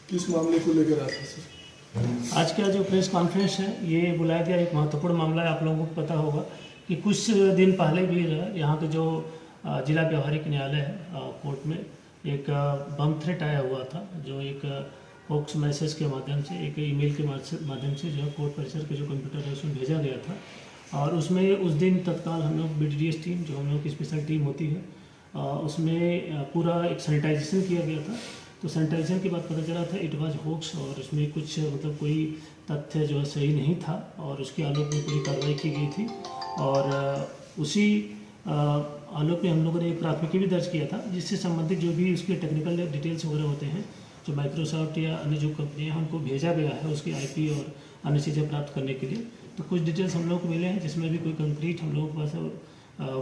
किस मामले को लेकर आया था सर? आज का जो प्रेस कॉन्फ्रेंस है ये बुलाया गया एक महत्वपूर्ण मामला है। आप लोगों को पता होगा कि कुछ दिन पहले भी जो है यहाँ के जो जिला व्यवहारिक न्यायालय है कोर्ट में एक बम थ्रेट आया हुआ था, जो एक होक्स मैसेज के माध्यम से, एक ईमेल के माध्यम से जो है कोर्ट परिसर के जो कंप्यूटर है उसमें भेजा गया था। और उसमें उस दिन तत्काल हम लोग BDDS टीम, जो हम लोग की स्पेशल टीम होती है, उसमें पूरा एक सैनिटाइजेशन किया गया था। तो सैनिटाइजेशन के बाद पता चला था इट वाज होक्स, और इसमें कुछ मतलब कोई तथ्य जो है सही नहीं था, और उसके आलोक में पूरी कार्रवाई की गई थी। और उसी आलोक में हम लोगों ने एक प्राथमिकी भी दर्ज किया था, जिससे संबंधित जो भी उसके टेक्निकल डिटेल्स वगैरह होते हैं, जो माइक्रोसॉफ्ट या अन्य जो कंपनियाँ हैं उनको भेजा गया है उसकी IP और अन्य चीज़ें प्राप्त करने के लिए। तो कुछ डिटेल्स हम लोग को मिले हैं जिसमें भी कोई कंक्रीट हम लोगों के पास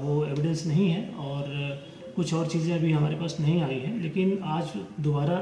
वो एविडेंस नहीं है, और कुछ और चीज़ें अभी हमारे पास नहीं आई हैं। लेकिन आज दोबारा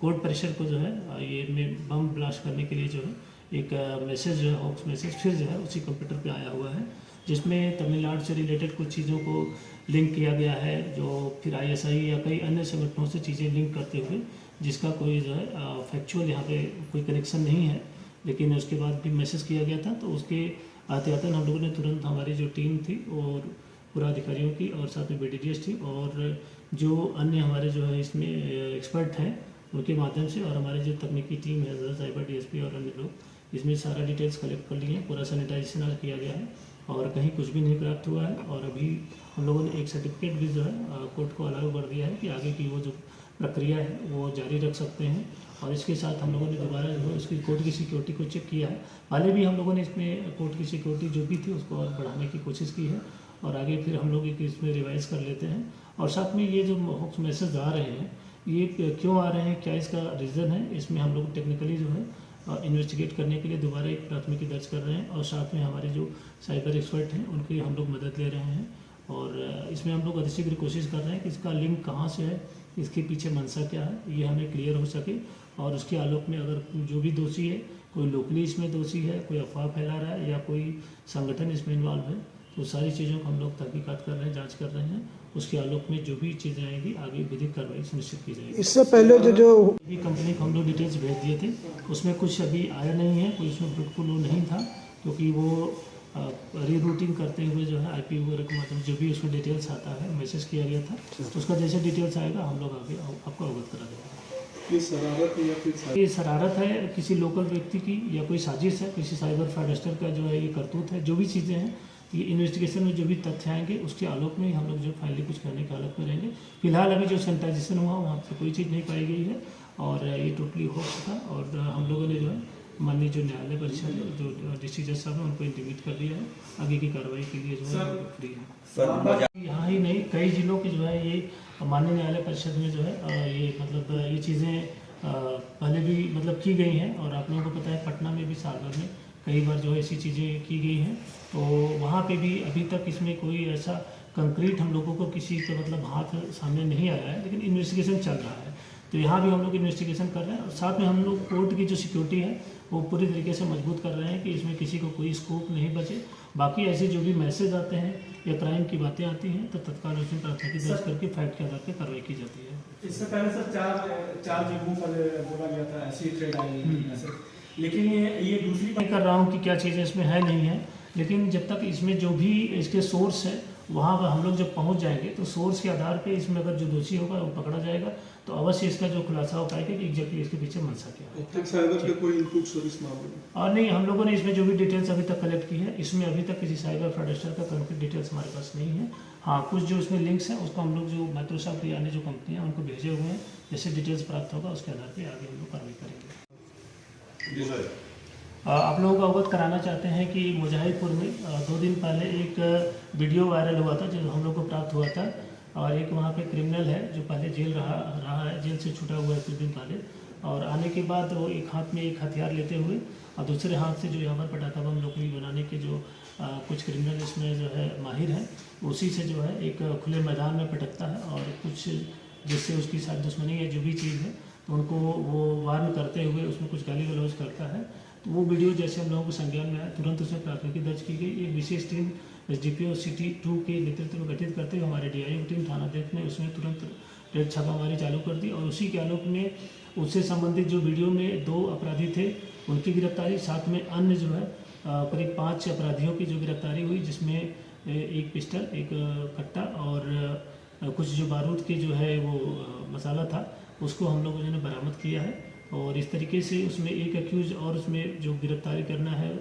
कोर्ट परिसर को जो है ये बम ब्लास्ट करने के लिए जो है एक मैसेज जो है होक्स मैसेज फिर जो है उसी कंप्यूटर पे आया हुआ है, जिसमें तमिलनाडु से रिलेटेड कुछ चीज़ों को लिंक किया गया है, जो फिर ISI या कई अन्य संगठनों से चीज़ें लिंक करते हुए, जिसका कोई जो है फैक्चुअल यहाँ पे कोई कनेक्शन नहीं है, लेकिन उसके बाद भी मैसेज किया गया था। तो उसके आते हम लोगों ने तुरंत हमारी जो टीम थी और पूरा अधिकारियों की और साथ में BDDS थी और जो अन्य हमारे जो है इसमें एक्सपर्ट हैं उनके माध्यम से, और हमारे जो तकनीकी टीम है साइबर DSP और अन्य लोग, इसमें सारा डिटेल्स कलेक्ट कर लिए हैं। पूरा सैनिटाइजेशन आज किया गया है और कहीं कुछ भी नहीं प्राप्त हुआ है। और अभी हम लोगों ने एक सर्टिफिकेट भी जो है कोर्ट को अलाउ कर दिया है कि आगे की वो जो प्रक्रिया है वो जारी रख सकते हैं। और इसके साथ हम लोगों ने दोबारा जो है उसकी कोर्ट की सिक्योरिटी को चेक किया है। पहले भी हम लोगों ने इसमें कोर्ट की सिक्योरिटी जो भी थी उसको और बढ़ाने की कोशिश की है, और आगे फिर हम लोग एक इसमें रिवाइज कर लेते हैं। और साथ में ये जो होक्स मैसेज आ रहे हैं ये क्यों आ रहे हैं, क्या इसका रीज़न है, इसमें हम लोग टेक्निकली जो है इन्वेस्टिगेट करने के लिए दोबारा एक प्राथमिकी दर्ज कर रहे हैं, और साथ में हमारे जो साइबर एक्सपर्ट हैं उनकी हम लोग मदद ले रहे हैं। और इसमें हम लोग अतिशीघ्र कोशिश कर रहे हैं कि इसका लिंक कहाँ से है, इसके पीछे मंशा क्या है, ये हमें क्लियर हो सके। और उसके आलोक में अगर जो भी दोषी है, कोई लोकली इसमें दोषी है, कोई अफवाह फैला रहा है या कोई संगठन इसमें इन्वॉल्व है, तो सारी चीज़ों को हम लोग तहकीकात कर रहे हैं, जांच कर रहे हैं। उसके आलोक में जो भी चीज़ें आएंगी आगे विधिक कार्रवाई सुनिश्चित की जाएगी। इससे पहले जो भी कंपनी को हम लोग डिटेल्स भेज दिए थे, उसमें कुछ अभी आया नहीं है, कोई उसमें बिल्कुल वो नहीं था, क्योंकि वो रीरूटिंग करते हुए जो है IP वगैरह के माध्यम जो भी उसमें डिटेल्स आता है मैसेज किया गया था, तो उसका जैसे डिटेल्स आएगा हम लोग आगे आपको अवगत करा देंगे। ये शरारत है या फिर ये शरारत है किसी लोकल व्यक्ति की या कोई साजिश है, किसी साइबर फ्रॉडस्टर का जो है ये करतूत है, जो भी चीज़ें हैं ये इन्वेस्टिगेशन में जो भी तथ्य आएंगे उसके आलोक में हम लोग जो फाइनली कुछ करने के हालत में रहेंगे। फिलहाल अभी जो सैनिटाइजेशन हुआ वहाँ से कोई चीज़ नहीं पाई गई है, और ये टोटली होक्स था। और हम लोगों ने जो है माननीय जो न्यायालय परिषद जो डिस्ट्रिक्ट जज साहब हैं उनको इंटीमेट कर दिया है, आगे की कार्रवाई के लिए जो है फ्री है। यहाँ ही नहीं, कई जिलों के जो है ये माननीय न्यायालय परिषद में जो है ये मतलब ये चीज़ें पहले भी मतलब की गई हैं। और आप लोगों को पता है पटना में भी सागर में कई बार जो है ऐसी चीज़ें की गई हैं, तो वहाँ पे भी अभी तक इसमें कोई ऐसा कंक्रीट हम लोगों को किसी का मतलब हाथ सामने नहीं आया है, लेकिन इन्वेस्टिगेशन चल रहा है। तो यहाँ भी हम लोग इन्वेस्टिगेशन कर रहे हैं, और साथ में हम लोग कोर्ट की जो सिक्योरिटी है वो पूरी तरीके से मजबूत कर रहे हैं कि इसमें किसी को कोई स्कोप नहीं बचे। बाकी ऐसे जो भी मैसेज आते हैं या क्राइम की बातें आती हैं तो तत्काल उसमें प्राथमिकी दर्ज करके फैक्ट के आधार पर कार्रवाई की जाती है। इससे पहले सर चार जगहों पर बोला गया था ऐसी ट्रेड आई, लेकिन ये दूसरी मैं कर रहा हूँ कि क्या चीज़ें इसमें है नहीं है, लेकिन जब तक इसमें जो भी इसके सोर्स है वहाँ पर हम लोग जब पहुँच जाएंगे तो सोर्स के आधार पे इसमें अगर जो दोषी होगा वो पकड़ा जाएगा, तो अवश्य इसका जो खुलासा हो पाएगा कि एग्जैक्टली इसके पीछे मंशा क्या है। अब तक साइबर के कोई इनपुट सर्विस मामले में और नहीं, हम लोगों ने इसमें जो भी डिटेल्स अभी तक कलेक्ट की है इसमें अभी तक किसी साइबर फ्रॉडस्टर का कंक्रीट डिटेल्स हमारे पास नहीं है। हाँ, कुछ जो इसमें लिंक्स हैं उसको हम लोग जो माइक्रोसॉफ्ट या अन्य जो कंपनियाँ उनको भेजे हुए हैं, जैसे डिटेल्स प्राप्त होगा उसके आधार पर आगे हम लोग कार्रवाई करेंगे। आप लोगों को अवगत कराना चाहते हैं कि मुजाहिदपुर में 2 दिन पहले एक वीडियो वायरल हुआ था जो हम लोग को प्राप्त हुआ था, और एक वहाँ पे क्रिमिनल है जो पहले जेल रहा है, जेल से छूटा हुआ है कुछ दिन पहले, और आने के बाद वो एक हाथ में एक हथियार लेते हुए और दूसरे हाथ से जो यहाँ पर पटाखा बम लोकली बनाने के जो कुछ क्रिमिनल इसमें जो है माहिर हैं, उसी से जो है एक खुले मैदान में पटकता है, और कुछ जिससे उसकी साथ दुश्मनी है जो भी चीज़ है तो उनको वो वार्न करते हुए उसमें कुछ गाली गलौज करता है। तो वो वीडियो जैसे हम लोगों को संज्ञान में आया तुरंत उसमें प्राथमिकी दर्ज की गई। एक विशेष टीम SDPO City 2 के नेतृत्व में गठित करते हुए हमारे DIO टीम थानाध्यक्ष ने उसमें तुरंत रेड छापामारी चालू कर दी और उसी के आलोक में उससे संबंधित जो वीडियो में 2 अपराधी थे उनकी गिरफ्तारी, साथ में अन्य जो है करीब 5 अपराधियों की जो गिरफ्तारी हुई, जिसमें एक पिस्टल, एक कट्टा और कुछ जो बारूद के जो है वो मसाला था उसको हम लोगों ने बरामद किया है। और इस तरीके से उसमें एक एक्यूज और उसमें जो गिरफ्तारी करना है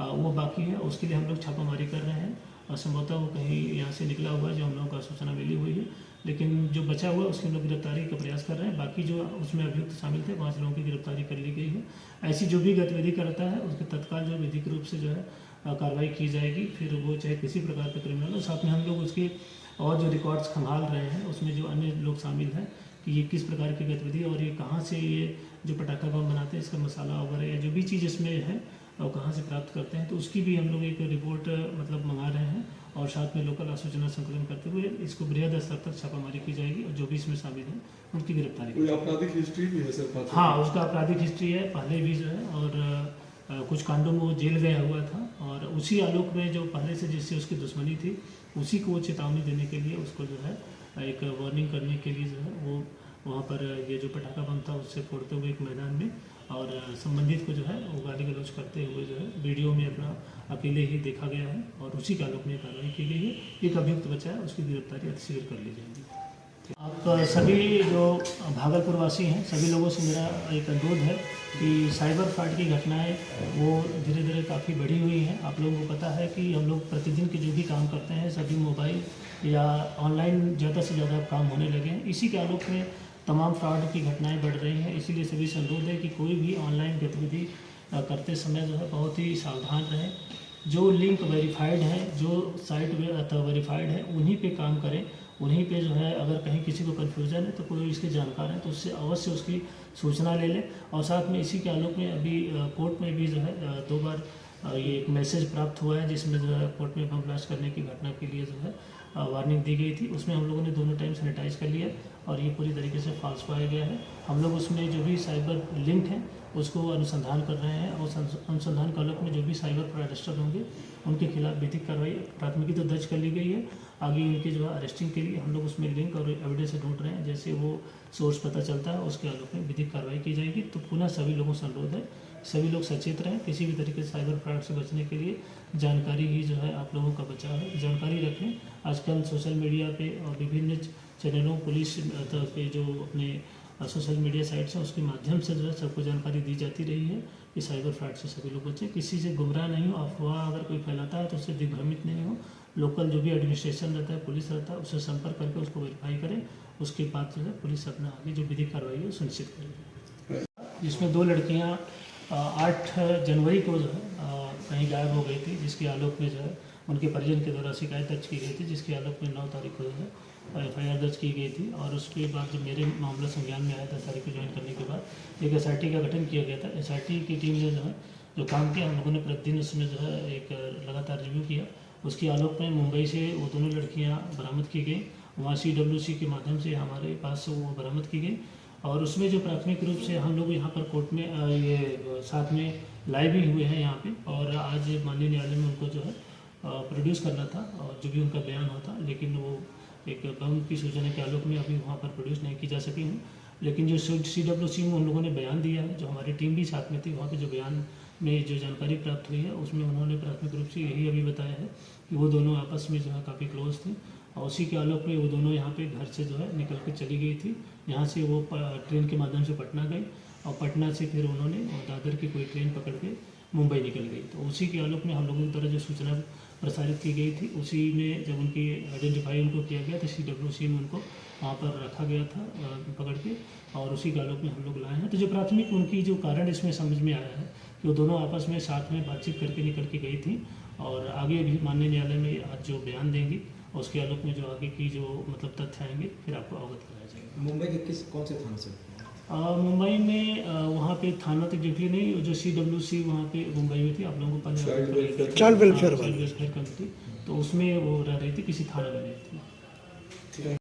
वो बाकी है, उसके लिए हम लोग छापामारी कर रहे हैं और संभवतः वो कहीं यहाँ से निकला हुआ है जो हम लोगों को सूचना मिली हुई है, लेकिन जो बचा हुआ है उसके हम लोग गिरफ्तारी का प्रयास कर रहे हैं। बाकी जो उसमें अभियुक्त शामिल थे 5 लोगों की गिरफ्तारी कर ली गई है। ऐसी जो भी गतिविधि करता है उसके तत्काल जो विधिक रूप से जो है कार्रवाई की जाएगी, फिर वो चाहे किसी प्रकार का क्रिमिनल हो। साथ में हम लोग उसके और जो रिकॉर्ड्स खंगाल रहे हैं उसमें जो अन्य लोग शामिल हैं कि ये किस प्रकार की गतिविधि और ये कहाँ से ये जो पटाखा बम बनाते हैं इसका मसाला वगैरह या जो भी चीज़ इसमें है और कहाँ से प्राप्त करते हैं, तो उसकी भी हम लोग एक रिपोर्ट मतलब मंगा रहे हैं और साथ में लोकल आसूचना संकलन करते हुए इसको बृहद स्तर तक छापामारी की जाएगी और जो भी इसमें शामिल है उनकी गिरफ्तारी की कोई जाएगी। आपराधिक हिस्ट्री भी है सर? 5 हाँ, उसका आपराधिक हिस्ट्री है पहले भी जो है और कुछ कांडों में वो जेल गया हुआ था और उसी आलोक में जो पहले से जिससे उसकी दुश्मनी थी उसी को चेतावनी देने के लिए उसको जो है एक वार्निंग करने के लिए जो है वो वहाँ पर ये जो पटाखा बम था उससे फोड़ते हुए एक मैदान में और संबंधित को जो है वो गाली गलौज करते हुए जो है वीडियो में अपना अकेले ही देखा गया है और उसी के आलोक में कार्रवाई की गई है। एक अभियुक्त बचा है, उसकी गिरफ्तारी अतिशीघ्र कर ली जाएगी। आप सभी जो भागलपुर वासी हैं सभी लोगों से मेरा एक अनुरोध है कि साइबर फ्रॉड की घटनाएं वो धीरे धीरे काफ़ी बढ़ी हुई हैं। आप लोगों को पता है कि हम लोग प्रतिदिन के जो भी काम करते हैं सभी मोबाइल या ऑनलाइन ज़्यादा से ज़्यादा काम होने लगे हैं। इसी के आलोक में तमाम फ्रॉड की घटनाएं बढ़ रही हैं, इसीलिए सभी से अनुरोध है कि कोई भी ऑनलाइन गतिविधि करते समय जो है बहुत ही सावधान रहें। जो लिंक वेरीफाइड है, जो साइट वेरीफाइड है उन्हीं पे काम करें, उन्हीं पे जो है अगर कहीं किसी को कन्फ्यूज़न है तो कोई इसके जानकार है तो उससे अवश्य उसकी सूचना ले लें। और साथ में इसी के आलोक में अभी कोर्ट में भी जो है 2 बार ये एक मैसेज प्राप्त हुआ है जिसमें जो है कोर्ट में बम ब्लास्ट करने की घटना के लिए जो है वार्निंग दी गई थी। उसमें हम लोगों ने दोनों टाइम सैनिटाइज कर लिया और ये पूरी तरीके से फॉल्स पाया गया है। हम लोग उसमें जो भी साइबर लिंक हैं उसको अनुसंधान कर रहे हैं और अनुसंधान के आलोक में जो भी साइबर फ्रॉडस्टर होंगे उनके खिलाफ विधिक कार्रवाई प्राथमिकी तो दर्ज कर ली गई है। आगे उनके जो है अरेस्टिंग के लिए हम लोग उसमें लिंक और एविडेंस ढूंढ रहे हैं, जैसे वो सोर्स पता चलता है उसके आलोक में विधिक कार्रवाई की जाएगी। तो पुनः सभी लोगों से अनुरोध है सभी लोग सचेत रहें, किसी भी तरीके से साइबर फ्रॉड से बचने के लिए जानकारी ही जो है आप लोगों का बचाव है, जानकारी रखें। आजकल सोशल मीडिया पे और विभिन्न चैनलों पुलिस के जो अपने सोशल मीडिया साइट्स हैं उसके माध्यम से जो है सबको जानकारी दी जाती रही है कि साइबर फ्रॉड से सभी लोग बचें, किसी से गुमराह नहीं हो, अफवाह अगर कोई फैलाता है तो उससे दिग्भ्रमित नहीं हो। लोकल जो भी एडमिनिस्ट्रेशन रहता है, पुलिस रहता है, उससे संपर्क करके उसको वेरीफाई करें, उसके बाद जो है पुलिस अपना आगे जो विधिक कार्रवाई है सुनिश्चित करेगी। जिसमें 2 लड़कियाँ 8 जनवरी को जो है कहीं गायब हो गई थी, जिसके आलोक में जो है उनके परिजन के द्वारा शिकायत दर्ज की गई थी, जिसके आलोक में 9 तारीख को जो है FIR दर्ज की गई थी। और उसके बाद जब मेरे मामला संज्ञान में आया था तारीख को ज्वाइन करने के बाद एक SRT का गठन किया गया था। SRT की टीम ने जो है जो काम किया हम लोगों ने प्रतिदिन उसमें जो है एक लगातार रिव्यू किया। उसके आलोक में मुंबई से वो दोनों लड़कियाँ बरामद की गई, वहाँ CWC के माध्यम से हमारे पास वो बरामद की गई और उसमें जो प्राथमिक रूप से हम लोग यहाँ पर कोर्ट में ये साथ में लाए भी हुए हैं यहाँ पे और आज माननीय न्यायालय में उनको जो है प्रोड्यूस करना था और जो भी उनका बयान होता, लेकिन वो एक बम की सूचना के आलोक में अभी वहाँ पर प्रोड्यूस नहीं की जा सकी हूँ। लेकिन जो CWC में उन लोगों ने बयान दिया है, जो हमारी टीम भी साथ में थी, वहाँ पे जो बयान में जो जानकारी प्राप्त हुई है उसमें उन्होंने प्राथमिक रूप से यही अभी बताया है कि वो दोनों आपस में जो है काफ़ी क्लोज थे और उसी के आलोक में वो दोनों यहाँ पे घर से जो है निकल के चली गई थी। यहाँ से वो ट्रेन के माध्यम से पटना गई और पटना से फिर उन्होंने दादर की कोई ट्रेन पकड़ के मुंबई निकल गई। तो उसी के आलोक में हम लोगों की तरह जो सूचना प्रसारित की गई थी उसी में जब उनकी आइडेंटिफाई उनको किया गया तो CWC में उनको वहाँ पर रखा गया था पकड़ के और उसी के आलोक में हम लोग लाए हैं। तो जो प्राथमिक उनकी जो कारण इसमें समझ में आया है कि वो दोनों आपस में साथ में बातचीत करके निकल के गई थी और आगे भी माननीय न्यायालय में आज जो बयान देंगी उसके आलोक में जो आगे की जो मतलब तथ्य आएंगे फिर आपको अवगत कराया जाएगा। मुंबई के कौन से थाने से? मुंबई में वहाँ पे थाना तक डिग्री नहीं, जो CWC वहाँ पे मुंबई में थी, आप लोगों को चाइल्ड वेलफेयर कमेटी, तो उसमें वो रह रही थी, किसी थाने में नहीं थी।